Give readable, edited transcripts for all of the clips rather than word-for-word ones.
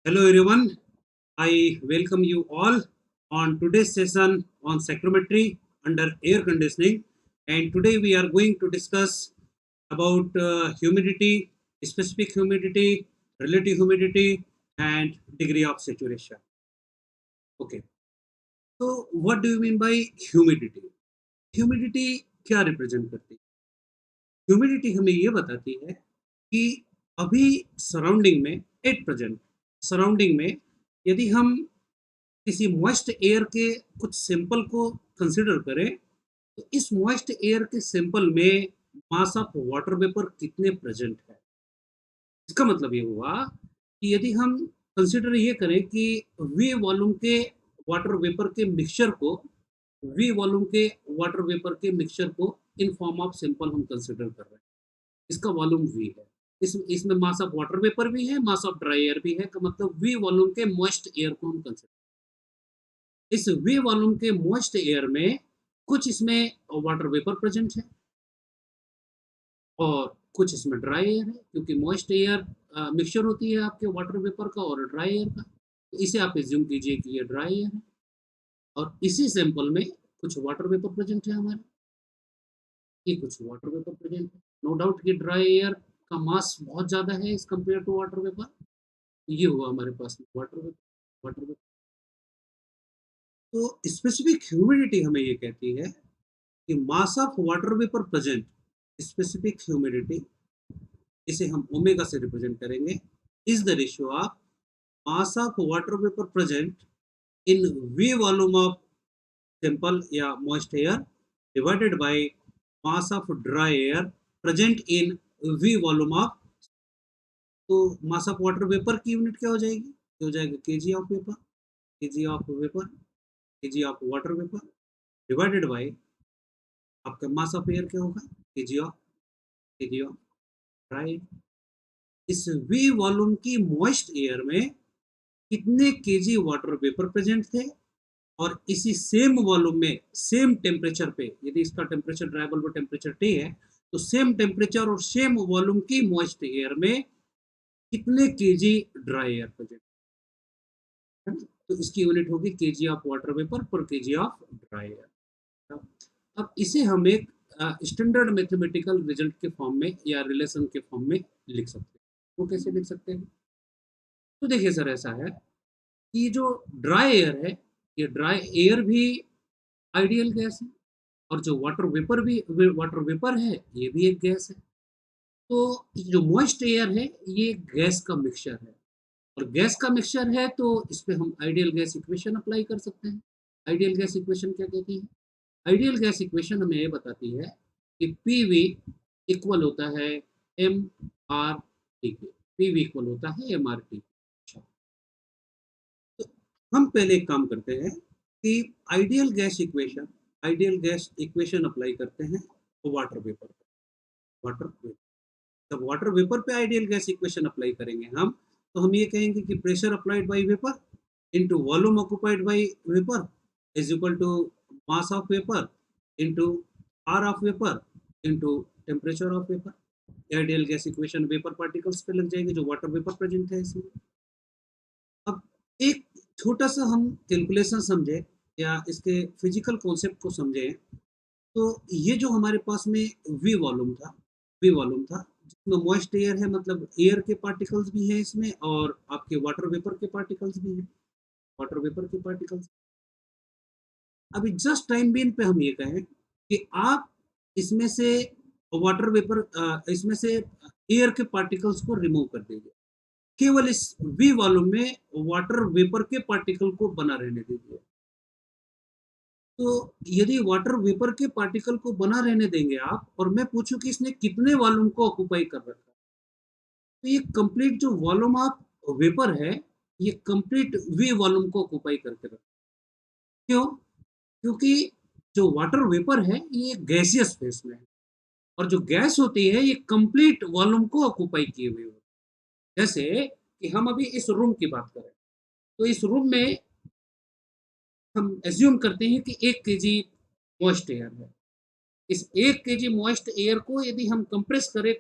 Hello everyone, I welcome you all on today's session on psychrometry under air conditioning, and today we are going to discuss about humidity, specific humidity, relative humidity and degree of saturation. Okay, so what do you mean by humidity? Humidity क्या represent करती है? Humidity हमें ये बताती है कि अभी surrounding में, एट प्रेजेंट सराउंडिंग में, यदि हम किसी मॉइस्ट एयर के कुछ सैंपल को कंसिडर करें, तो इस मॉइस्ट एयर के सैंपल में मास ऑफ वाटर वेपर कितने प्रेजेंट है। इसका मतलब ये हुआ कि यदि हम कंसिडर ये करें कि वी वॉल्यूम के वाटर वेपर के मिक्सचर को वी वॉल्यूम के वाटर वेपर के मिक्सचर को इन फॉर्म ऑफ सैंपल हम कंसिडर कर रहे हैं, इसका वॉल्यूम वी है। इसमें मास ऑफ वाटर वेपर भी है, मास ऑफ ड्राई एयर भी है, का मतलब वी वॉल्यूम के मॉइस्ट एयर को हम कंसिडर, इस वी वॉल्यूम के मॉइस्ट एयर में कुछ इसमें वाटर वेपर प्रेजेंट है और कुछ इसमें ड्राई एयर है, क्योंकि मॉइस्ट एयर मिक्सचर होती है आपके वाटर वेपर का और ड्राई एयर का, तो इसे आप एज्यूम कीजिए कि ये ड्राई एयर है और इसी सैंपल में कुछ वाटर वेपर प्रेजेंट है हमारे, ये कुछ वाटर वेपर प्रेजेंट है। नो डाउट कि ड्राई एयर का मास बहुत ज़्यादा है इस कंपेयर टू वाटर वेपर। ये हुआ हमारे पास में वाटर वेपर। तो स्पेसिफिक ह्यूमिडिटी हमें ये कहती है कि mass of water vapour present, specific humidity, इसे हम ओमेगा से रिप्रेजेंट करेंगे, is the ratio of mass of water vapour present in V volume of sample या moist air divided by mass of dry air present in V volume of. तो mass of water vapour की unit क्या हो जाएगी? हो जाएगा KG of vapour, KG of vapour, KG of water vapour divided bye आपका मास of air क्या होगा? KG of dry. इस वी वॉल्यूम की मॉइस्ट एयर में कितने केजी वाटर वेपर प्रेजेंट थे, और इसी सेम वॉल्यूम में सेम टेम्परेचर पे, यदि इसका temperature dry bulb temperature T है, तो सेम टेम्परेचर और सेम वॉल्यूम की मॉइस्ट एयर में कितने केजी ड्राई एयर प्रेजेंट है, तो इसकी यूनिट होगी केजी ऑफ वाटर वेपर पर केजी ऑफ ड्राई एयर। अब इसे हम एक स्टैंडर्ड मैथमेटिकल रिजल्ट के फॉर्म में या रिलेशन के फॉर्म में लिख सकते हैं। वो कैसे लिख सकते हैं? तो देखिए सर, ऐसा है कि जो ड्राई एयर है, ये ड्राई एयर भी आइडियल गैस है, और जो वाटर वेपर है, ये भी एक गैस है। तो जो मॉइस्ट एयर है, ये गैस का मिक्सचर है, और गैस का मिक्सचर है तो इस पे हम आइडियल गैस इक्वेशन अप्लाई कर सकते हैं। आइडियल गैस इक्वेशन क्या कहती है? आइडियल गैस इक्वेशन हमें ये बताती है कि पी वी इक्वल होता है एम आर टी के। पी वी इक्वल होता है एम आर टी। तो हम पहले एक काम करते हैं कि आइडियल गैस इक्वेशन अप्लाई करते हैं वाटर वेपर पे। वाटर वेपर, जब वाटर वेपर पे आइडियल गैस इक्वेशन अप्लाई करेंगे हम, तो हम ये कहेंगे कि pressure applied by vapour into volume occupied by vapour is equal to mass of vapour into R of vapour into temperature of vapour. Ideal gas equation vapour particles पे लग जाएगी जो वाटर वेपर प्रेजेंट है इसमें। अब एक छोटा सा हम कैलकुलेशन समझे या इसके फिजिकल कॉन्सेप्ट को समझें, तो ये जो हमारे पास में वी वॉल्यूम था जिसमें मॉइस्ट एयर है, मतलब एयर के पार्टिकल्स भी हैं इसमें और आपके वाटर वेपर के पार्टिकल्स भी हैं, वाटर वेपर के पार्टिकल्स। अभी जस्ट टाइम बीन पे हम ये कहें कि आप इसमें से इसमें से एयर के पार्टिकल्स को रिमूव कर दीजिए, केवल इस वी वॉल्यूम में वाटर वेपर के पार्टिकल को बना रहने दीजिए। तो यदि वाटर वेपर के पार्टिकल को बना रहने देंगे आप, और मैं पूछूं कि इसने कितने वॉल्यूम को ऑक्युपाई कर रखा है, तो ये कंप्लीट जो वॉल्यूम ऑफ वेपर है, ये कंप्लीट वी वॉल्यूम को ऑक्युपाई करके रखा। क्यों? क्योंकि जो वाटर वेपर है ये गैसियस फेस में है, और जो गैस होती है ये कंप्लीट वॉल्यूम को ऑक्युपाई किए हुए होती है। जैसे कि हम अभी इस रूम की बात करें, तो इस रूम में हम एज्यूम करते हैं कि 1 केजी मॉइस्ट एयर है। इस 1 केजी मॉइस्ट एयर को यदि हम कंप्रेस करें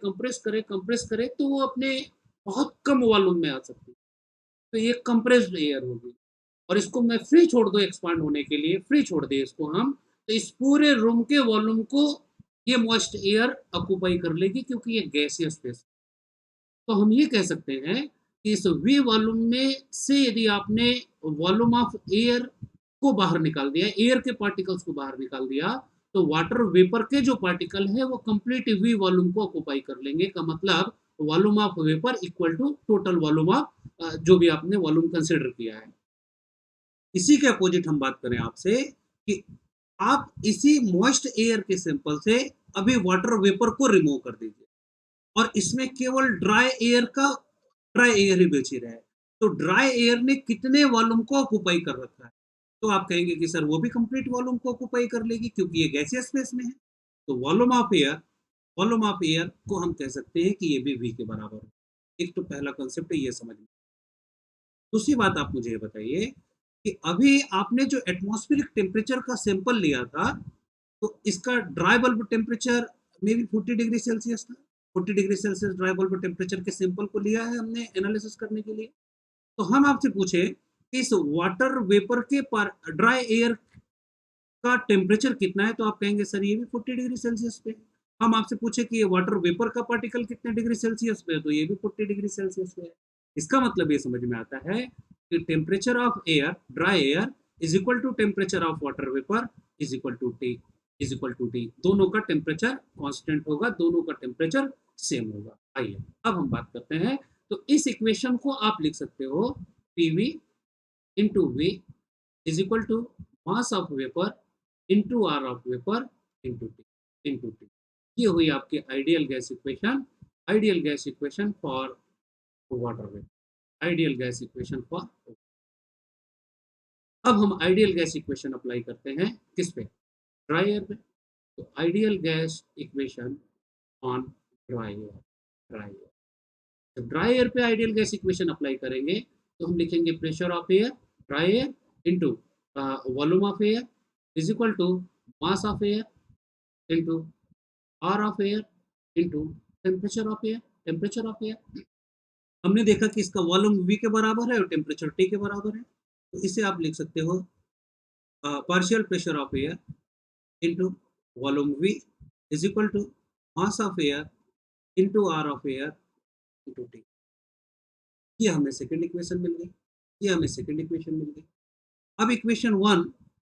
तो वो अपने बहुत कम वॉल्यूम में आ सकती है। तो ये कंप्रेस्ड एयर होगी और इसको मैं फ्री छोड़ दो एक्सपांड होने के लिए, फ्री छोड़ दें इसको हम, तो इस पूरे रूम के वॉल्यूम को ये मॉइस्ट एयर ऑक्यूपाई कर लेगी क्योंकि ये गैसियस स्पेस। तो हम ये कह सकते हैं कि इस वी वॉल्यूम में से यदि आपने वॉल्यूम ऑफ एयर को बाहर निकाल दिया, एयर के पार्टिकल्स को बाहर निकाल दिया, तो वाटर वेपर के जो पार्टिकल है वो कंप्लीट वी वॉल्यूम को ऑक्यूपाई कर लेंगे। का मतलब volume of vapour equal to total volume of जो भी आपने वॉल्यूम कंसिडर किया है। इसी के अपोजिट हम बात करें आपसे कि आप इसी मॉइस्ट एयर के सैंपल से अभी वाटर वेपर को रिमूव कर दीजिए और इसमें केवल ड्राई एयर ही बची रहे। तो ड्राई एयर ने कितने वॉल्यूम को ऑक्यूपाई कर रखा है? तो आप कहेंगे कि सर वो भी कंप्लीट वॉल्यूम को ऑक्यूपाई कर लेगी क्योंकि ये गैसियस स्पेस में है। तो वॉल्यूम ऑफ एयर को हम कह सकते हैं कि ये भी वी के बराबर है। एक तो पहला कॉन्सेप्ट ये समझ में। दूसरी बात आप मुझे ये बताइए कि अभी आपने जो एटमॉस्फेरिक टेम्परेचर का सैंपल लिया था, तो इसका dry bulb temperature may be 40 degree Celsius था। 40 degree Celsius dry bulb temperature के सैंपल को लिया है हमने एनालिसिस करने के लिए। तो हम आपसे पूछे कि इस वाटर वेपर के पर ड्राई एयर का टेम्परेचर कितना है, तो आप कहेंगे सर ये भी 40 डिग्री सेल्सियस पे है। हम आपसे पूछे कि ये वाटर वेपर का पार्टिकल कितने डिग्री सेल्सियस पे है, तो ये भी 40 डिग्री सेल्सियस पे है। इसका मतलब ये समझ में आता है कि temperature of air, dry air is equal to temperature of water vapour is equal to T, is equal to T. दोनों का टेम्परेचर कांस्टेंट होगा, दोनों का टेम्परेचर सेम होगा। आइए अब हम बात करते हैं। तो इस इक्वेशन को आप लिख सकते हो PV into V is equal to mass of vapour into R of vapour into T. ये हुई आपकी ideal gas equation, ideal gas equation for water vapour, ideal gas equation for. अब हम आइडियल गैस इक्वेशन अप्लाई करते हैं किस पे? Dry air पे। तो ideal gas equation on dry air, dry air. जब ड्राई एयर पे आइडियल गैस इक्वेशन अप्लाई करेंगे तो हम लिखेंगे pressure of air, dry air into volume of air is equal to mass of air into R of air into temperature of air, temperature of air. हमने देखा कि इसका volume we के बराबर है और टेम्परेचर टी के बराबर है। तो इसे आप लिख सकते हो partial pressure of air into volume V is equal to mass of air into R of air into T. ये हमें सेकंड इक्वेशन मिल गई, ये हमें सेकंड इक्वेशन मिल गई। अब इक्वेशन 1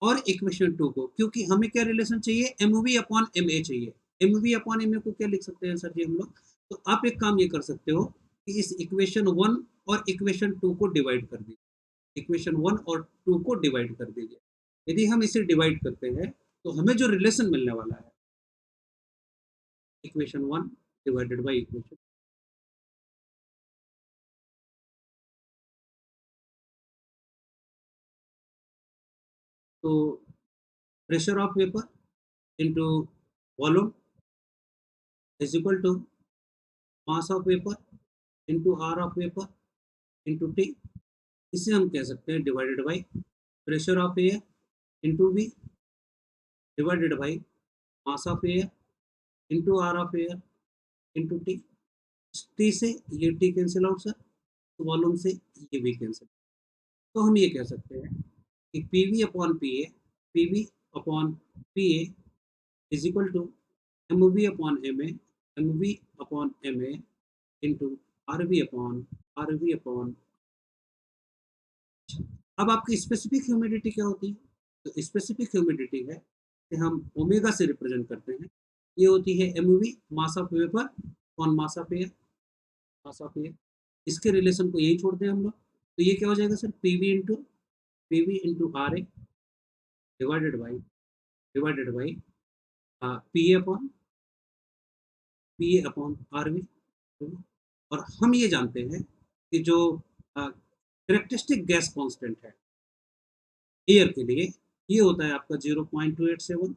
और इक्वेशन 2 को, क्योंकि हमें क्या रिलेशन चाहिए, M V upon M A चाहिए। M V upon M A को क्या लिख सकते हैं सर जी हम लोग? तो आप एक काम ये कर सकते हो कि इस इक्वेशन 1 और इक्वेशन 2 को डिवाइड कर दीजिए। इक्वेशन 1 और 2 को डिवाइड कर दीजिए। यदि हम इसे डिवाइड करते हैं तो हमें जो रिलेशन मिलने वाला है, इक्वेशन 1 डिवाइडेड बाई इक्वेशन, तो pressure of vapour into volume is equal to mass of vapour into R of vapour into T. इसे हम कह सकते हैं divided by pressure of air into V divided by mass of air into R of air into T. T से ये T cancel out sir, तो volume से ये भी कैंसिल। तो हम ये कह सकते हैं कि P V upon P A, P V upon P A is equal to M V upon M A, M V upon M A into R V upon R V upon. अब आपकी specific humidity क्या होती है? तो specific humidity है कि हम omega से रिप्रेजेंट करते हैं। ये होती है M V mass of vapour on mass of air, mass of air. इसके रिलेशन को यही छोड़ते हैं हम लोग। तो ये क्या हो जाएगा sir, P V into R A divided by P A upon R V. और हम ये जानते हैं कि जो करेक्टरिस्टिक गैस कांस्टेंट है एयर के लिए, ये होता है आपका 0.287,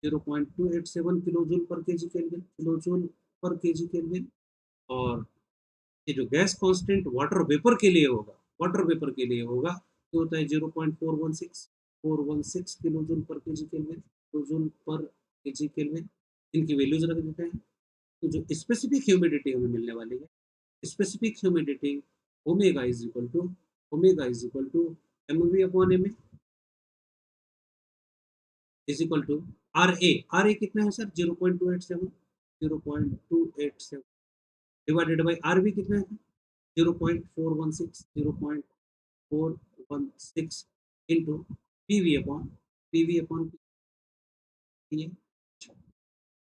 0.287 किलो जूल पर के जी केल्विन, किलो जूल पर के जी केल्विन। और ये जो गैस कांस्टेंट वाटर वेपर के लिए होगा, वाटर वेपर के लिए होगा, ये होता है 0.416 किलो जूल पर के जी केल्विन, किलो जूल पर के जी केल्विन। इनकी वैल्यूज रख देते हैं। तो जो स्पेसिफिक ह्यूमिडिटी हमें मिलने वाली है, specific humidity omega is equal to omega is equal to M V upon M A is equal to R A कितना है sir 0.287 0.287 divided by R B कितना है 0.416 0.416 into P V upon P.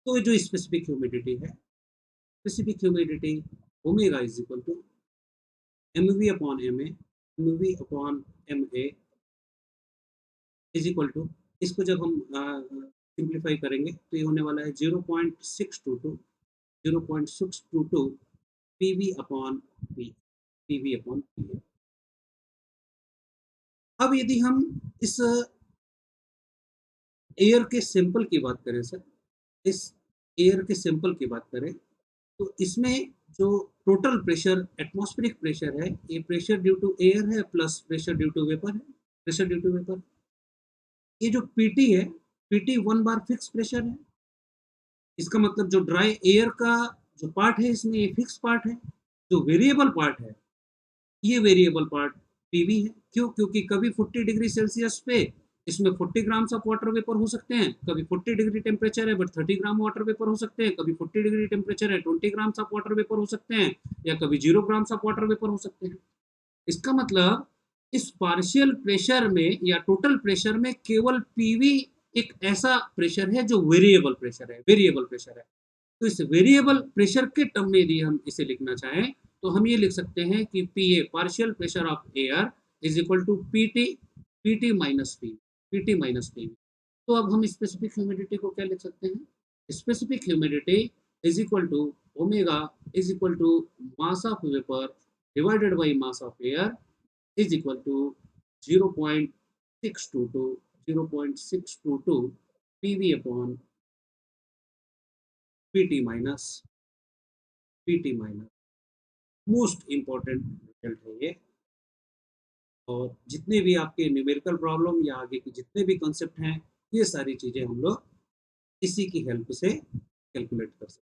तो जो स्पेसिफिक ह्यूमिडिटी है, specific humidity omega is equal to M V upon M A is equal to, इसको जब हम सिंप्लीफाई करेंगे तो ये होने वाला है 0.622 पी वी अपॉन पी। अब यदि हम इस एयर के सैंपल की बात करें सर, इस एयर के सैंपल की बात करें तो इसमें जो टोटल प्रेशर एटमॉस्फेरिक प्रेशर है, ये प्रेशर ड्यू टू एयर है plus pressure due to vapour है, प्रेशर ड्यू टू वेपर। ये जो पीटी है, पीटी 1 बार फिक्स प्रेशर है, इसका मतलब जो ड्राई एयर का जो पार्ट है इसमें ये फिक्स पार्ट है, जो वेरिएबल पार्ट है ये वेरिएबल पार्ट पीवी है। क्यों? क्योंकि कभी 40 डिग्री सेल्सियस पे इसमें 40 ग्राम्स ऑफ वाटर वेपर हो सकते हैं, कभी 40 डिग्री टेम्परेचर है बट 30 ग्राम वाटर वेपर हो सकते हैं, कभी 40 डिग्री टेम्परेचर है 20 ग्राम्स ऑफ वाटर वेपर हो सकते हैं, या कभी 0 ग्राम्स ऑफ वाटर वेपर हो सकते हैं। इसका मतलब इस पार्शियल प्रेशर में या टोटल प्रेशर में केवल पीवी एक ऐसा प्रेशर है जो वेरिएबल प्रेशर है, वेरिएबल प्रेशर है। तो इस वेरिएबल प्रेशर के टर्म में यदि हम इसे लिखना चाहें तो हम ये लिख सकते हैं कि P A partial pressure of air is equal to P T minus P. तो अब हम स्पेसिफिक ह्यूमिडिटी को क्या लिख सकते हैं? Specific humidity is equal to omega is equal to mass of vapour divided by mass of air is equal to 0.622 PV upon PT minus most important result है ये। और जितने भी आपके न्यूमेरिकल प्रॉब्लम या आगे के जितने भी कॉन्सेप्ट हैं, ये सारी चीज़ें हम लोग इसी की हेल्प से कैलकुलेट कर सकते हैं।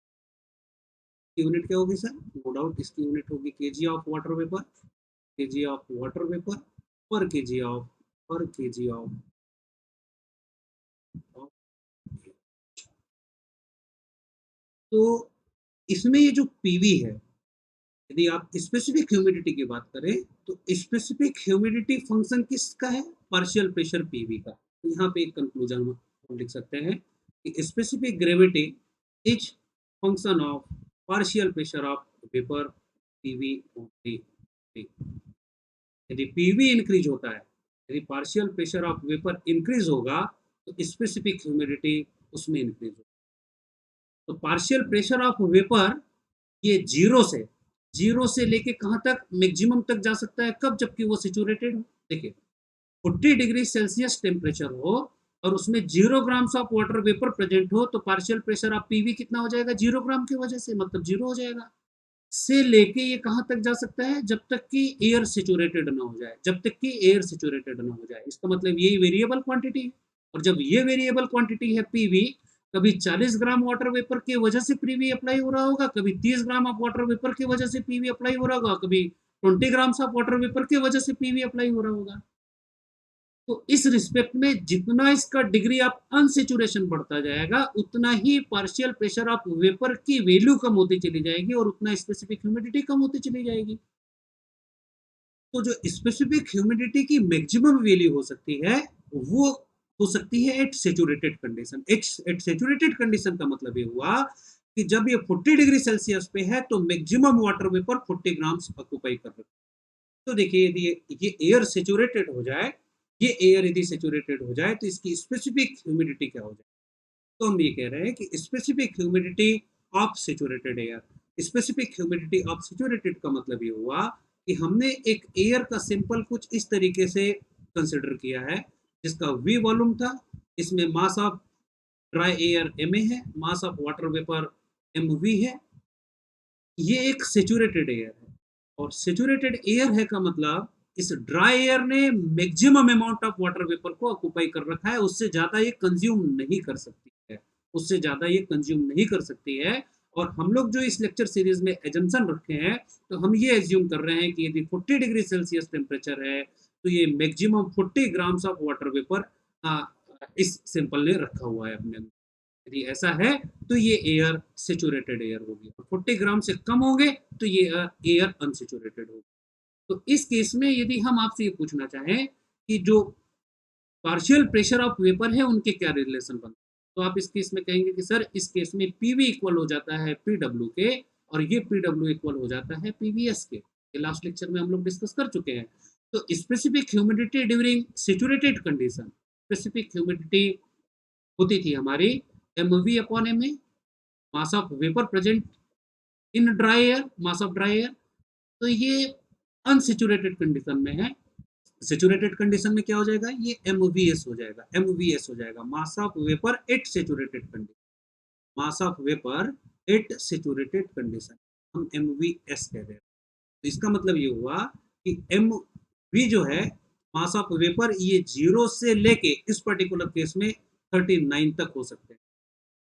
यूनिट क्या होगी सर? नो डाउट इसकी यूनिट होगी KG of water vapour, KG of water vapour पर केजी ऑफ तो इसमें ये जो पीवी है, यदि आप स्पेसिफिक ह्यूमिडिटी की बात करें तो स्पेसिफिक ह्यूमिडिटी फंक्शन किसका है? पार्शियल प्रेशर पीवी का। तो यहाँ पे एक कंक्लूजन हम लिख सकते हैं कि specific gravity is function of partial pressure of vapour PV only. यदि पीवी इंक्रीज होता है, यदि partial pressure of vapour increase होगा तो स्पेसिफिक ह्यूमिडिटी उसमें इंक्रीज होगा। तो पार्शियल प्रेशर ऑफ वेपर ये जीरो से लेके कहाँ तक? मैक्सिमम तक जा सकता है। कब? जबकि वो सेचुरेटेड हो। देखिए 40 डिग्री सेल्सियस टेम्परेचर हो और उसमें 0 grams of water vapour present हो तो पार्शियल प्रेशर ऑफ पीवी कितना हो जाएगा? 0 ग्राम की वजह से, मतलब 0 हो जाएगा। से लेके ये कहाँ तक जा सकता है? जब तक कि एयर सेचुरेटेड ना हो जाए, जब तक कि एयर सेचुरेटेड ना हो जाए। इसका मतलब यही वेरिएबल क्वांटिटी है। और जब ये वेरिएबल क्वांटिटी है पीवी, कभी 40 ग्राम वाटर वेपर की वजह से पीवी अप्लाई हो रहा होगा, कभी 30 ग्राम ऑफ वाटर वेपर की वजह से पीवी अप्लाई हो रहा होगा, कभी 20 ग्राम्स ऑफ वाटर वेपर की वजह से पीवी अप्लाई हो रहा होगा। तो इस रिस्पेक्ट में जितना इसका डिग्री ऑफ अनसेचुरेशन बढ़ता जाएगा उतना ही पार्शियल प्रेशर ऑफ वेपर की वैल्यू कम होती चली जाएगी और उतना स्पेसिफिक ह्यूमिडिटी कम होती चली जाएगी। तो जो स्पेसिफिक ह्यूमिडिटी की मैक्सिमम वैल्यू हो सकती है वो हो सकती है at saturated condition. At saturated condition का मतलब ये हुआ कि जब ये 40 डिग्री सेल्सियस पे है तो maximum water vapour 40 grams occupy कर रहे हैं। तो देखिए यदि ये एयर सेचुरेटेड हो जाए, ये एयर यदि सेचुरेटेड हो जाए तो इसकी स्पेसिफिक ह्यूमिडिटी क्या हो जाए? तो हम ये कह रहे हैं कि specific humidity of saturated air, specific humidity of saturated का मतलब ये हुआ कि हमने एक एयर का सैंपल कुछ इस तरीके से कंसिडर किया है जिसका वी वॉल्यूम था, इसमें mass of dry air M A है, mass of water vapour M V है। ये एक सेचुरेटेड एयर है और सेचुरेटेड एयर है का मतलब इस ड्राई एयर ने maximum amount of water vapour को ऑक्यूपाई कर रखा है, उससे ज़्यादा ये कंज्यूम नहीं कर सकती है, उससे ज़्यादा ये कंज्यूम नहीं कर सकती है। और हम लोग जो इस लेक्चर सीरीज में एजम्पशन रखे हैं, तो हम ये एज्यूम कर रहे हैं कि यदि 40 डिग्री सेल्सियस टेम्परेचर है तो ये maximum 40 grams of water vapour इस सैंपल ने रखा हुआ है अपने अंदर। यदि ऐसा है तो ये एयर सेचुरेटेड एयर होगी, 40 ग्राम से कम होंगे तो ये एयर अनसेचुरेटेड होगी। तो इस केस में यदि हम आपसे ये पूछना चाहें कि जो पार्शियल प्रेशर ऑफ वेपर है उनके क्या रिलेशन बनते हैं, तो आप इस केस में कहेंगे कि सर इस केस में पीवी इक्वल हो जाता है पीडब्ल्यू के, और ये पीडब्ल्यू इक्वल हो जाता है पीवीएस के। ये लास्ट लेक्चर में हम लोग डिस्कस कर चुके हैं। तो specific humidity during saturated condition, specific humidity होती थी हमारी mv upon ma, mass of vapour present in dry air, mass of dry air. तो ये अनसेचुरेटेड कंडीशन में है। सेचुरेटेड कंडीशन में क्या हो जाएगा, ये MVS हो जाएगा, MVS हो जाएगा, मास of vapour at saturated condition, mass of vapour at saturated condition हम MVS कह रहे हैं। तो इसका मतलब ये हुआ कि MV जो है मास ऑफ वेपर, ये 0 से लेके इस पर्टिकुलर केस में 39 तक हो सकते हैं,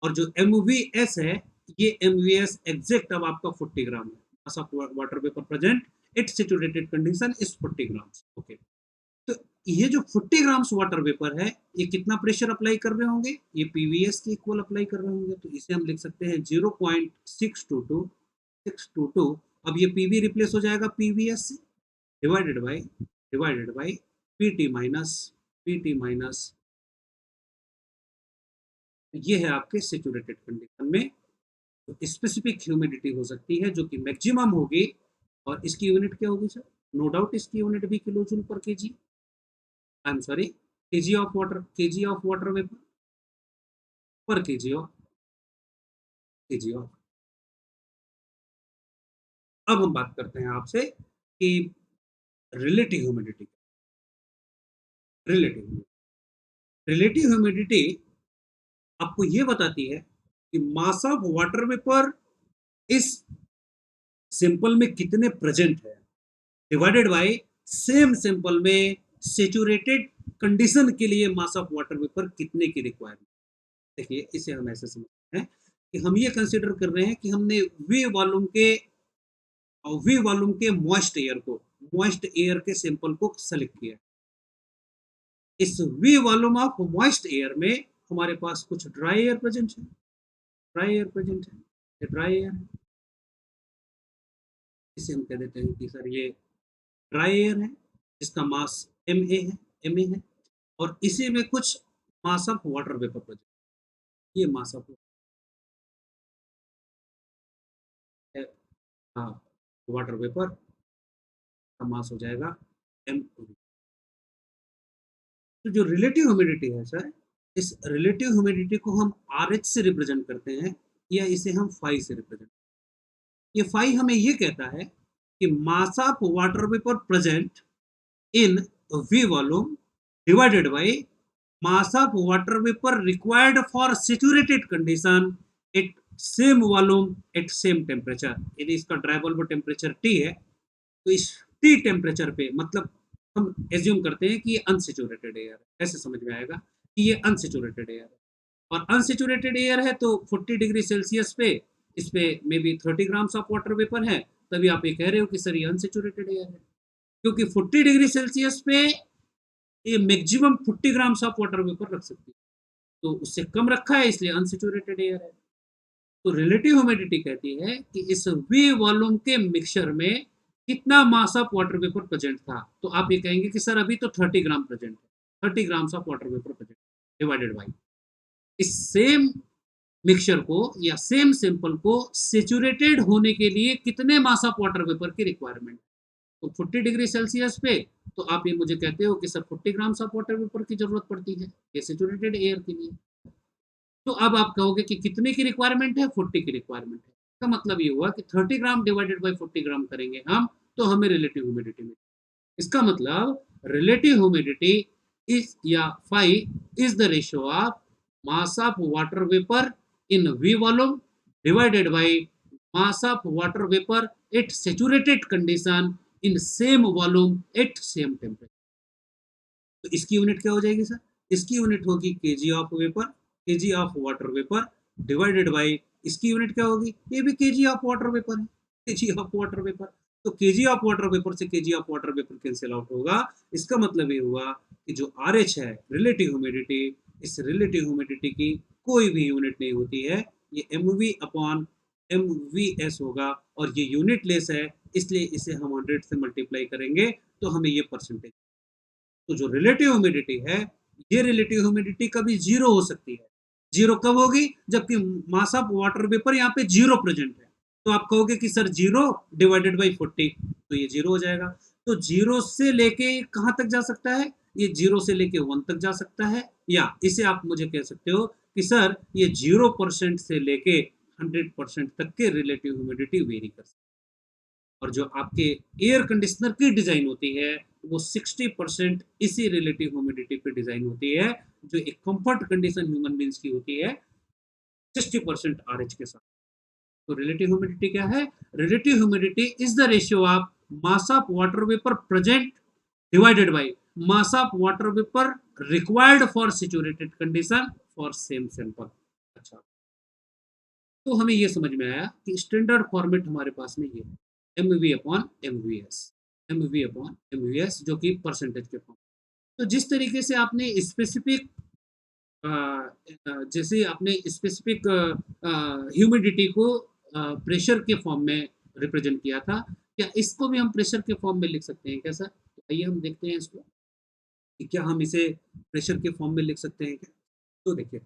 और जो MVS है ये MVS एग्जैक्ट अब आपका 40 ग्राम है, mass of water vapour present at saturated condition is 40 grams. Okay, तो ये जो 40 ग्राम्स वाटर वेपर है ये कितना प्रेशर अप्लाई कर रहे होंगे, ये पीवीएस के इक्वल अप्लाई कर रहे होंगे। तो इसे हम लिख सकते हैं 0.622। अब ये पीवी रिप्लेस हो जाएगा पीवीएस से, डिवाइडेड बाय पीटी माइनस ये है आपके सेचुरेटेड कंडीशन में। तो स्पेसिफिक ह्यूमिडिटी हो सकती है जो कि मैक्सिमम होगी, और इसकी यूनिट क्या होगी सर, नो डाउट इसकी यूनिट भी किलो जूल पर KG, I am sorry KG of water vapour पर केजी ऑफ। अब हम बात करते हैं आपसे कि रिलेटिव ह्यूमिडिटी। रिलेटिव ह्यूमिडिटी आपको ये बताती है कि मास ऑफ वाटर वेपर इस सैंपल में कितने प्रेजेंट है, डिवाइडेड बाय सेम सैंपल में सेचुरेटेड कंडीशन के लिए मास ऑफ वाटर वेपर कितने की रिक्वायरमेंट। देखिए इसे हम ऐसे समझते हैं कि हम ये कंसीडर कर रहे हैं कि हमने वी वॉल्यूम के मॉइस्ट एयर के सैंपल को सेलेक्ट किया। इस we volume of moist air में हमारे पास कुछ ड्राई एयर प्रेजेंट है, ये ड्राई एयर है, इसे हम कह देते हैं कि सर ये ड्राई एयर है, इसका मास ma है, और इसी में कुछ मास ऑफ वाटर वेपर प्रेजेंट, ये मास ऑफ हाँ वाटर वेपर का मास हो जाएगा m। तो जो रिलेटिव ह्यूमिडिटी है सर, इस रिलेटिव ह्यूमिडिटी को हम RH से रिप्रेजेंट करते हैं, या इसे हम फाई से रिप्रेजेंट। ये फाई हमें ये कहता है कि mass of water vapour present in V volume divided by mass of water vapour required for saturated condition eight same volume at same temperature. यदि इसका ड्राई बल्ब टेम्परेचर T है, तो इस T टेम्परेचर पे मतलब हम एज्यूम करते हैं कि ये अनसेचुरेटेड एयर है, ऐसे समझ में आएगा कि ये अनसेचुरेटेड एयर है। और अनसेचुरेटेड एयर है तो 40 डिग्री सेल्सियस पे इस पे may be 30 grams of water vapour है, तभी आप ये कह रहे हो कि सर ये अनसेचुरेटेड एयर है, क्योंकि 40 डिग्री सेल्सियस पे ये maximum 40 grams of water vapour रख सकती है, तो उससे कम रखा है इसलिए अनसेचुरेटेड एयर है। तो रिलेटिव ह्यूमिडिटी कहती है कि इस वी वॉल्यूम के मिक्सचर में कितना मास ऑफ वाटर वेपर प्रेजेंट था। तो आप ये कहेंगे कि सर अभी तो 30 ग्राम प्रेजेंट है, 30 grams of water vapour present divided by इस सेम मिक्सचर को या सेम सैंपल को सेचुरेटेड होने के लिए कितने मास ऑफ वाटर वेपर की रिक्वायरमेंट। तो 40 डिग्री सेल्सियस पे तो आप ये मुझे कहते हो कि sir 40 grams of water vapour की जरूरत पड़ती है ये सेचुरेटेड एयर के लिए। तो अब आप कहोगे कि कितने की रिक्वायरमेंट है, 40 की रिक्वायरमेंट है। इसका मतलब ये हुआ कि 30 ग्राम डिवाइडेड बाई 40 ग्राम करेंगे हम तो हमें रिलेटिव ह्यूमिडिटी मिलेगी। इसका मतलब रिलेटिव ह्यूमिडिटी इज या phi is the ratio of mass of water vapour in V volume divided by mass of water vapour at saturated condition in same volume at same temperature. तो इसकी unit क्या हो जाएगी sir, इसकी unit होगी KG of water vapour divided by इसकी unit क्या होगी, ये भी केजी ऑफ वाटर वेपर है, केजी ऑफ वाटर वेपर। तो केजी ऑफ वाटर वेपर से KG of water vapour cancel out होगा। इसका मतलब ये हुआ कि जो RH है, रिलेटिव ह्यूमिडिटी, इस रिलेटिव ह्यूमिडिटी की कोई भी यूनिट नहीं होती है, ये MV अपॉन MVS होगा, और ये यूनिट लेस है, इसलिए इसे हम 100 से मल्टीप्लाई करेंगे तो हमें ये परसेंटेज। तो जो रिलेटिव ह्यूमिडिटी है, ये रिलेटिव ह्यूमिडिटी कभी जीरो हो सकती है। जीरो कब होगी, जबकि मास ऑफ वाटर वेपर यहाँ पे जीरो प्रेजेंट है। तो आप कहोगे कि सर जीरो डिवाइडेड बाई 40, तो ये जीरो हो जाएगा। तो जीरो से लेके कहाँ तक जा सकता है, ये जीरो से लेके 1 तक जा सकता है, या इसे आप मुझे कह सकते हो कि सर ये 0% से लेके 100% तक के रिलेटिव ह्यूमिडिटी वेरी कर सकते हैं। और जो आपके एयर कंडीशनर की डिजाइन होती है, वो 60% इसी रिलेटिव ह्यूमिडिटी पे डिजाइन होती है, जो एक कंफर्ट कंडीशन ह्यूमन बींग्स की होती है 60% RH के साथ। तो रिलेटिव ह्यूमिडिटी क्या है, relative humidity is the ratio of mass of water vapour present divided by mass of water vapour required for saturated condition for same sample. अच्छा, तो हमें ये समझ में आया कि स्टैंडर्ड फॉर्मेट हमारे पास में ये है, MV upon MVS, MV upon MVS, जो कि परसेंटेज के फॉर्म। तो जिस तरीके से आपने स्पेसिफिक, जैसे आपने स्पेसिफिक ह्यूमिडिटी को प्रेशर के फॉर्म में रिप्रेजेंट किया था, क्या इसको भी हम प्रेशर के फॉर्म में लिख सकते हैं क्या सर? तो आइए हम देखते हैं इसको कि क्या हम इसे प्रेशर के फॉर्म में लिख सकते हैं क्या। तो देखिए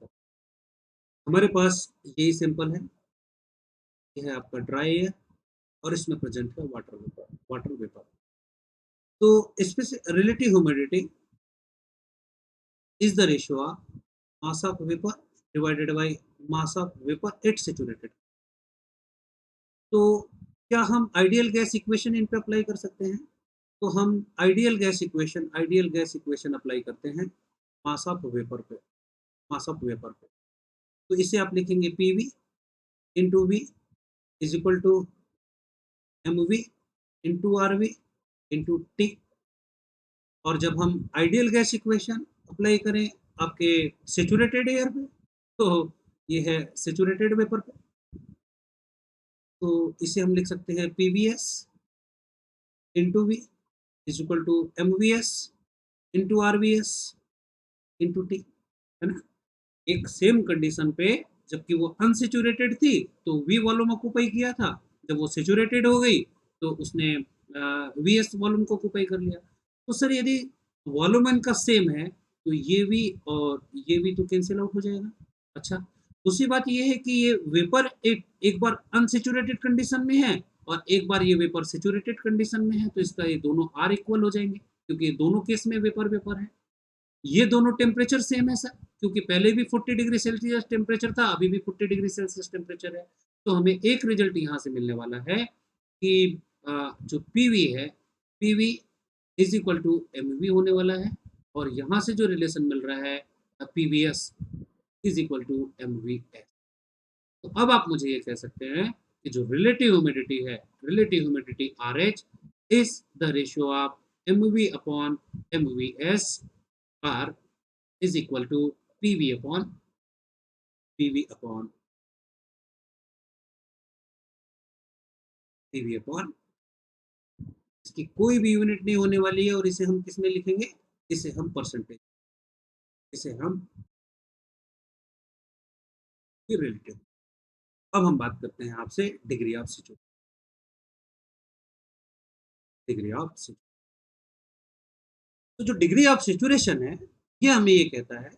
हमारे पास यही सिंपल है, यह है आपका ड्राई एयर, और इसमें प्रेजेंट है वाटर वेपर, वाटर वेपर। तो इसमें relative humidity is the ratio of mass of vapour divided by mass of vapour at saturated. तो क्या हम आइडियल गैस इक्वेशन इन पे अप्लाई कर सकते हैं? तो हम आइडियल गैस इक्वेशन अप्लाई करते हैं मास ऑफ वेपर पे, मास ऑफ वेपर पे। तो इसे आप लिखेंगे PV into V is equal to MV into RV into T। और जब हम आइडियल गैस इक्वेशन अप्लाई करें आपके सेचुरेटेड एयर पे, तो ये है सेचुरेटेड वेपर पे, तो इसे हम लिख सकते हैं PVS into V is equal to MVS into RVS into T, है ना। एक सेम कंडीशन पे, जबकि वो अनसेचुरेटेड थी तो V वॉल्यूम ऑक्यूपाई किया था, जब वो सेचुरेटेड हो गई तो उसने VS वॉल्यूम को ऑक्यूपाई कर लिया। तो सर यदि वॉल्यूम इनका सेम है तो ये भी और ये भी तो कैंसिल आउट हो जाएगा। अच्छा, दूसरी बात ये है कि ये वेपर एक बार अनसेचुरेटेड कंडीशन में है और एक बार ये वेपर सेचुरेटेड कंडीशन में है, तो इसका ये दोनों आर इक्वल हो जाएंगे, क्योंकि ये दोनों केस में वेपर वेपर है। ये दोनों टेम्परेचर सेम है सर, क्योंकि पहले भी 40 डिग्री सेल्सियस टेम्परेचर था, अभी भी 40 डिग्री सेल्सियस टेम्परेचर है। तो हमें एक रिजल्ट यहाँ से मिलने वाला है कि जो PV है, PV is equal to MV होने वाला है, और यहाँ से जो रिलेशन मिल रहा है PVS is equal to MVS। तो अब आप मुझे ये कह सकते हैं कि जो रिलेटिव ह्यूमिडिटी है, relative humidity RH is the ratio of MV upon MVS R is equal to PV upon PV upon PV upon, इसकी कोई भी यूनिट नहीं होने वाली है, और इसे हम किस में लिखेंगे, इसे हम परसेंटेज, इसे हम रिलेटिव। अब हम बात करते हैं आपसे degree of situation, degree of situation. तो जो डिग्री ऑफ सेचुरेशन है, ये हमें ये कहता है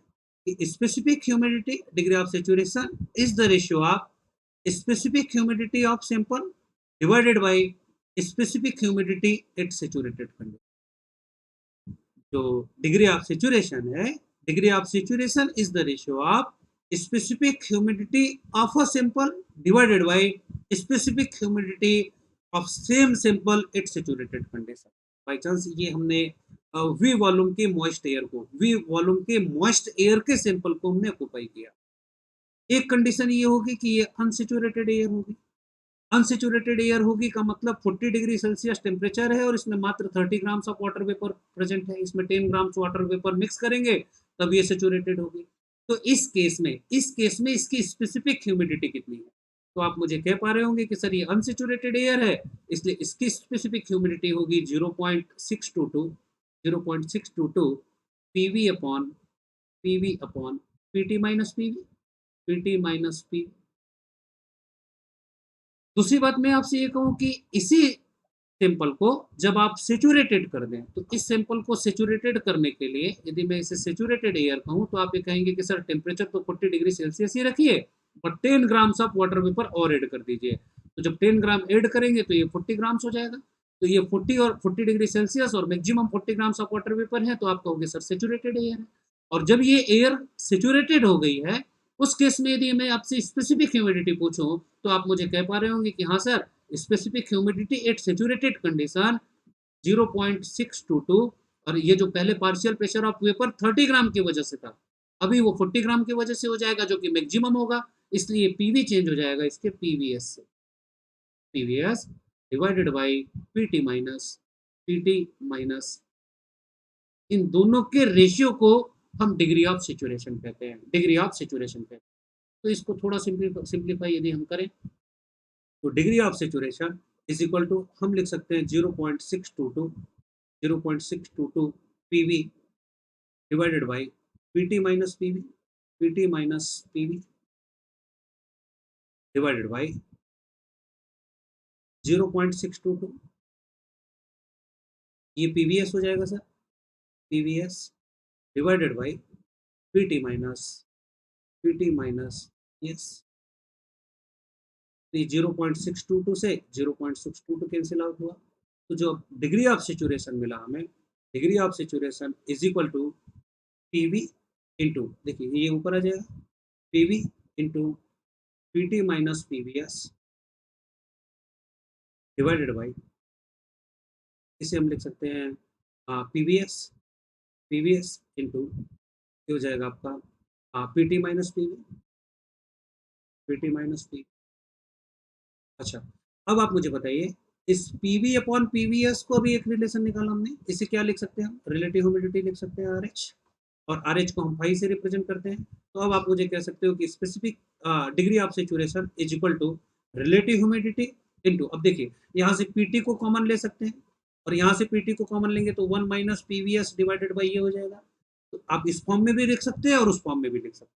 कि specific humidity degree of saturation is the ratio of specific humidity of sample divided by specific humidity at saturated condition. जो डिग्री ऑफ सेचुरेशन है, degree of saturation is the ratio of specific humidity of a sample divided by specific humidity of same sample at saturated condition. By chance ये हमने V volume के moist air को, V volume के moist air के sample को हमने occupy किया। एक कंडीशन ये होगी कि ये अनसेचुरेटेड एयर होगी, अनसेचुरेटेड एयर होगी का मतलब 40 डिग्री सेल्सियस टेम्परेचर है और इसमें मात्र 30 grams of water vapour present है, इसमें 10 ग्राम्स वाटर वेपर मिक्स करेंगे तब ये सेचुरेटेड होगी। तो इस केस में इसकी स्पेसिफिक ह्यूमिडिटी कितनी है, तो आप मुझे कह पा रहे होंगे कि सर ये अनसेचुरेटेड एयर है, इसलिए इसकी स्पेसिफिक ह्यूमिडिटी होगी 0.622 PV upon PT minus PV. दूसरी बात मैं आपसे ये कहूँ कि इसी सैंपल को जब आप सेचुरेटेड कर दें, तो इस सैंपल को सेचुरेटेड करने के लिए यदि मैं इसे सेचुरेटेड एयर कहूँ तो आप ये कहेंगे कि सर टेम्परेचर तो 40 डिग्री सेल्सियस ही रखिए, but 10 grams of water vapour और ऐड कर दीजिए। तो जब 10 ग्राम ऐड करेंगे तो ये 40 ग्राम्स हो जाएगा। तो ये 40 डिग्री सेल्सियस और maximum 40 grams of water vapour है, तो आप कहोगे सर सेचुरेटेड एयर है। और जब ये एयर सेचुरेटेड हो गई है, उस केस में यदि मैं आपसे स्पेसिफिक ह्यूमिडिटी पूछूं, तो आप मुझे कह पा रहे होंगे कि हाँ sir, specific humidity at saturated condition 0.622, और ये जो पहले partial pressure of vapour 30 gram की वजह से था, अभी वो 40 ग्राम की वजह से हो जाएगा, जो कि मैक्सिमम होगा, इसलिए पीवी चेंज हो जाएगा इसके पीवीएस से। PVS divided by PT minus इन दोनों के रेशियो को हम डिग्री ऑफ सेचुरेशन कहते हैं। तो इसको थोड़ा सिंप्लीफाई यदि हम करें, तो degree of saturation is equal to हम लिख सकते हैं 0.622 PV divided by PT minus PV divided by 0.622। ये पीवीएस हो जाएगा sir, PVS divided by PT minus yes. तो 0.622 से 0.622 कैंसिल आउट हुआ, तो जो डिग्री ऑफ सेचुरेशन मिला हमें, degree of saturation is equal to PV into, देखिए ये ऊपर आ जाएगा, PV into PT minus PVS divided by, इसे हम लिख सकते हैं पीवीएस इंटू, ये हो जाएगा आपका पीटी माइनस पीवी। अच्छा, अब आप मुझे बताइए, इस पीवी अपॉन पीवीएस को अभी एक रिलेशन निकाला हमने, इसे क्या लिख सकते हैं हम, रिलेटिव ह्यूमिडिटी लिख सकते हैं आरएच, और आरएच को हम फाई से रिप्रेजेंट करते हैं। तो अब आप मुझे कह सकते हो कि specific degree of saturation is equal to relative humidity into, अब देखिए यहाँ से पीटी को कॉमन ले सकते हैं, और यहाँ से पीटी को कॉमन लेंगे तो 1 माइनस पीवीएस डिवाइडेड बाई ये हो जाएगा। तो आप इस फॉर्म में भी लिख सकते हैं और उस फॉर्म में भी लिख सकते हैं।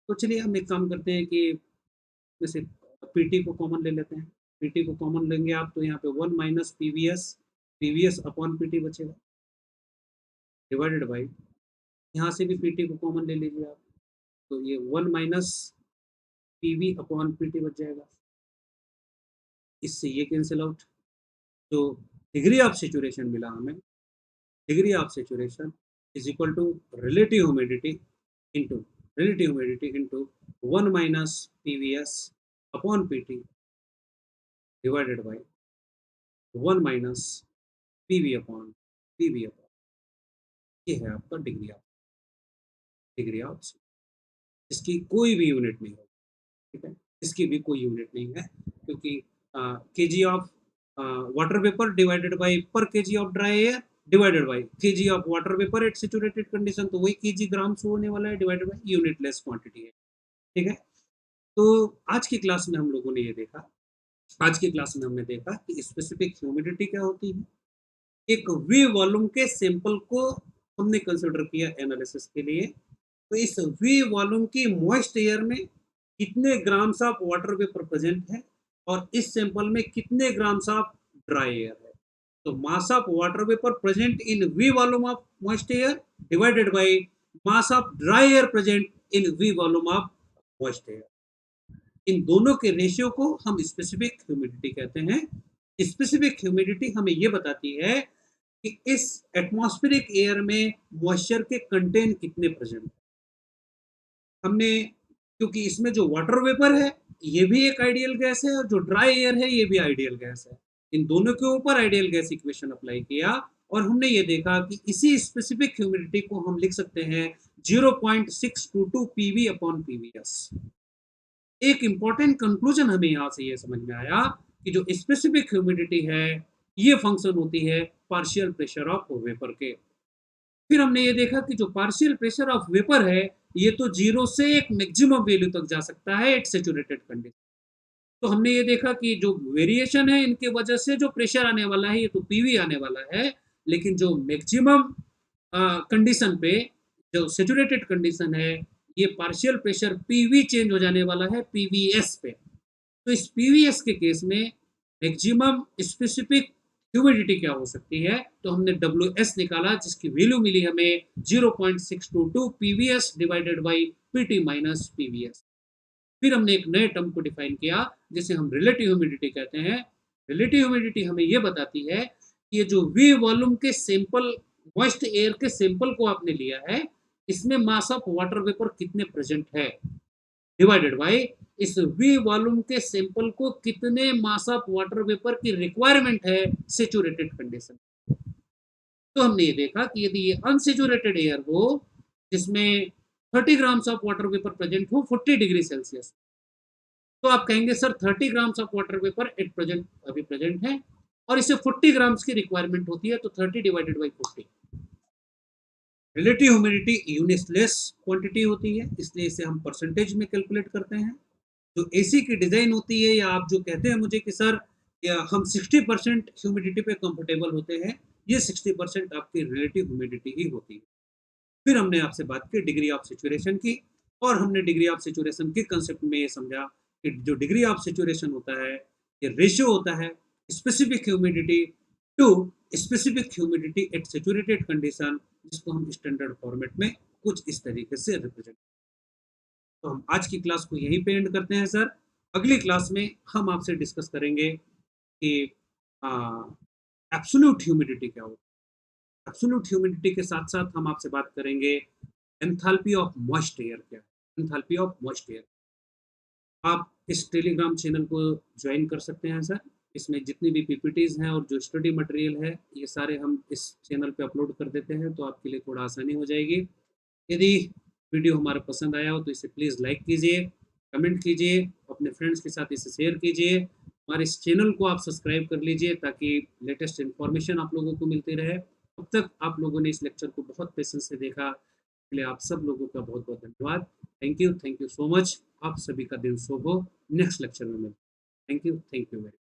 तो चलिए हम एक काम करते हैं कि जैसे पीटी को कॉमन ले लेते हैं, पीटी को कॉमन लेंगे आप, तो यहाँ पे 1 माइनस पीवीएस अपॉन पीटी बचेगा डिवाइडेड बाई, यहाँ से भी पीटी को कॉमन ले लीजिए आप, तो ये 1 माइनस पीवी अपॉन पीटी बच जाएगा, इससे ये कैंसिल आउट। तो डिग्री ऑफ सेचुरेशन मिला हमें, degree of saturation is equal to relative humidity into 1 minus PVS upon PT divided by 1 minus PV upon ये है आपका डिग्री ऑफ, इसकी कोई भी यूनिट नहीं होगी, ठीक है, इसकी भी कोई यूनिट नहीं है, क्योंकि KG of water vapour divided by पर KG of dry air divided by KG of water vapour at saturated condition, तो वही केजी ग्राम्स होने वाला है, divided by unitless quantity है, ठीक है। तो आज की क्लास में हम लोगों ने ये देखा, आज की क्लास में हमने देखा कि स्पेसिफिक ह्यूमिडिटी क्या होती है, एक वी वॉल्यूम के सैंपल को हमने कंसिडर किया एनालिसिस के लिए, तो इस वी वॉल्यूम की मॉइस्ट एयर में कितने grams of water vapour present है, और इस सैंपल में कितने ग्राम्स ऑफ ड्राई एयर है। तो mass of water vapour present in V volume of moist air divided by mass of dry air present in V volume of moist air, इन दोनों के रेशियो को हम स्पेसिफिक ह्यूमिडिटी कहते हैं। Specific humidity हमें ये बताती है कि इस एटमॉस्फेरिक एयर में मॉइस्चर के कंटेंट कितने प्रेजेंट है। हमने, क्योंकि इसमें जो वाटर वेपर है ये भी एक आइडियल गैस है, और जो ड्राई एयर है ये भी आइडियल गैस है, इन दोनों के ऊपर आइडियल गैस इक्वेशन अप्लाई किया, और हमने ये देखा कि इसी स्पेसिफिक ह्यूमिडिटी को हम लिख सकते हैं 0.622 पीवी अपॉन पीवीएस। एक इंपॉर्टेंट कंक्लूजन हमें यहाँ से ये समझ में आया कि जो स्पेसिफिक ह्यूमिडिटी है ये फंक्शन होती है पार्शियल प्रेशर ऑफ वेपर के। फिर हमने ये देखा कि जो पार्शियल प्रेशर ऑफ वेपर है ये तो 0 से एक मैक्सिमम वैल्यू तक जा सकता है एट सैचुरेटेड कंडीशन, तो हमने ये देखा कि जो वेरिएशन है इनके वजह से जो प्रेशर आने वाला है ये तो पीवी आने वाला है, लेकिन जो मैक्सिमम कंडीशन पे जो सेचुरेटेड कंडीशन है ये पार्शियल प्रेशर पीवी चेंज हो जाने वाला है पीवीएस पे। तो इस पीवीएस के केस में मैक्सिमम स्पेसिफिक ह्यूमिडिटी क्या हो सकती है, तो हमने डब्ल्यू एस निकाला जिसकी वैल्यू मिली हमें 0.622 PVS divided by PT minus PVS. फिर हमने एक नए टर्म को डिफाइन किया जिसे हम रिलेटिव ह्यूमिडिटी कहते हैं। रिलेटिव ह्यूमिडिटी हमें यह बताती है कि ये जो वी वॉल्यूम के सैंपल मॉइस्ट एयर के सैंपल को आपने लिया है इसमें मास ऑफ वाटर वेपर कितने प्रेजेंट है डिवाइडेड बाय इस वी वॉल्यूम के सैंपल को कितने मास ऑफ वाटर वेपर की रिक्वायरमेंट है सेचुरेटेड कंडीशन। तो हमने ये देखा कि यदि ये अनसेचुरेटेड एयर हो जिसमें 30 grams of water vapour present हो 40 डिग्री सेल्सियस, तो आप कहेंगे sir 30 grams of water vapour at present अभी प्रेजेंट है और इसे 40 ग्राम्स की रिक्वायरमेंट होती है, तो 30 divided by 40। Relative humidity unitless quantity होती है इसलिए इसे हम परसेंटेज में कैलकुलेट करते हैं। जो एसी की डिज़ाइन होती है या आप जो कहते हैं मुझे कि सर या हम 60% ह्यूमिडिटी पे कंफर्टेबल होते हैं, ये 60% आपकी रिलेटिव ह्यूमिडिटी ही होती है। फिर हमने आपसे बात की डिग्री ऑफ सेचुरेशन की और हमने डिग्री ऑफ सेचुरेशन के कंसेप्ट में ये समझा कि जो डिग्री ऑफ सेचुरेशन होता है ये रेशियो होता है specific humidity to specific humidity at saturated condition, जिसको हम स्टैंडर्ड फॉर्मेट में कुछ इस तरीके से रिप्रेजेंट। तो हम आज की क्लास को यहीं पे एंड करते हैं सर। अगली क्लास में हम आपसे डिस्कस करेंगे कि एब्सोल्यूट ह्यूमिडिटी क्या होती है। एब्सोल्यूट ह्यूमिडिटी के साथ साथ हम आपसे बात करेंगे एंथैल्पी ऑफ मॉइस्ट एयर क्या है। एंथैल्पी ऑफ मॉइस्ट एयर आप इस टेलीग्राम चैनल को ज्वाइन कर सकते हैं सर। इसमें जितनी भी पीपीटीज हैं और जो स्टडी मटेरियल है ये सारे हम इस चैनल पे अपलोड कर देते हैं, तो आपके लिए थोड़ा आसानी हो जाएगी। यदि वीडियो हमारा पसंद आया हो तो इसे प्लीज़ लाइक कीजिए, कमेंट कीजिए, अपने फ्रेंड्स के साथ इसे शेयर कीजिए। हमारे इस चैनल को आप सब्सक्राइब कर लीजिए ताकि लेटेस्ट इन्फॉर्मेशन आप लोगों को मिलती रहे। अब तक आप लोगों ने इस लेक्चर को बहुत पेशेंस से देखा, इसके लिए आप सब लोगों का बहुत बहुत धन्यवाद। Thank you so much. आप सभी का दिन शुभ हो। नेक्स्ट लेक्चर में मिलते हैं। Thank you very